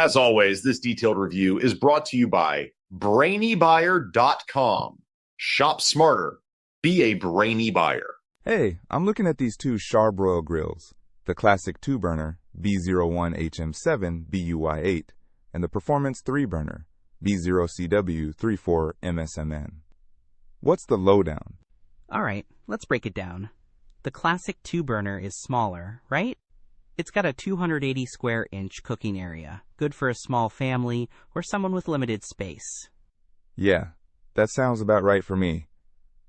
As always, this detailed review is brought to you by BrainyBuyer.com. Shop smarter. Be a brainy buyer. Hey, I'm looking at these two Charbroil grills, the classic 2-burner B01HM7BUY8 and the performance 3-burner B0CW34MSMN. What's the lowdown? All right, let's break it down. The classic 2-burner is smaller, right? It's got a 280 square inch cooking area, good for a small family or someone with limited space. Yeah, that sounds about right for me.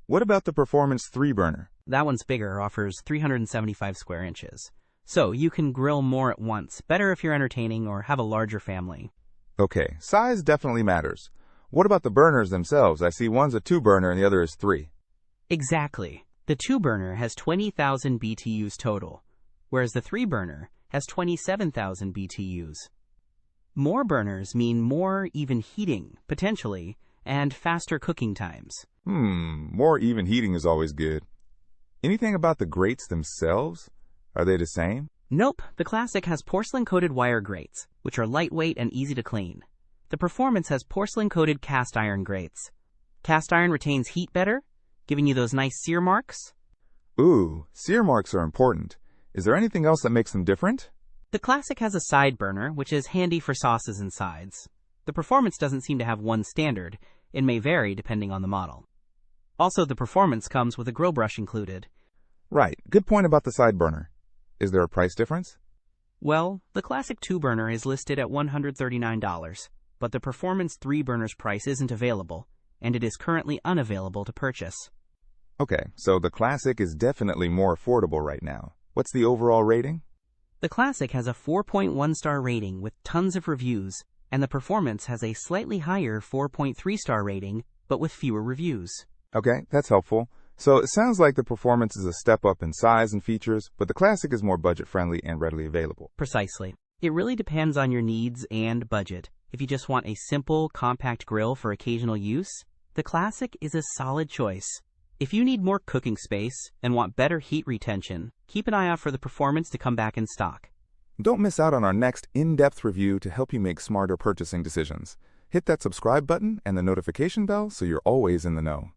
What about the performance 3-burner? That one's bigger, offers 375 square inches. So you can grill more at once, better if you're entertaining or have a larger family. Okay, size definitely matters. What about the burners themselves? I see one's a 2-burner and the other is 3. Exactly. The 2-burner has 20,000 BTUs total, whereas the 3-burner has 27,000 BTUs. More burners mean more even heating, potentially, and faster cooking times. More even heating is always good. Anything about the grates themselves? Are they the same? Nope, the Classic has porcelain-coated wire grates, which are lightweight and easy to clean. The Performance has porcelain-coated cast iron grates. Cast iron retains heat better, giving you those nice sear marks. Ooh, sear marks are important. Is there anything else that makes them different? The Classic has a side burner, which is handy for sauces and sides. The Performance doesn't seem to have one standard. It may vary depending on the model. Also, the Performance comes with a grill brush included. Right, good point about the side burner. Is there a price difference? Well, the Classic 2-burner is listed at $139, but the Performance 3-burner's price isn't available, and it is currently unavailable to purchase. Okay, so the Classic is definitely more affordable right now. What's the overall rating? The Classic has a 4.1-star rating with tons of reviews, and the Performance has a slightly higher 4.3-star rating, but with fewer reviews. Okay, that's helpful. So it sounds like the Performance is a step up in size and features, but the Classic is more budget-friendly and readily available. Precisely. It really depends on your needs and budget. If you just want a simple, compact grill for occasional use, the Classic is a solid choice. If you need more cooking space and want better heat retention, keep an eye out for the Performance to come back in stock. Don't miss out on our next in-depth review to help you make smarter purchasing decisions. Hit that subscribe button and the notification bell so you're always in the know.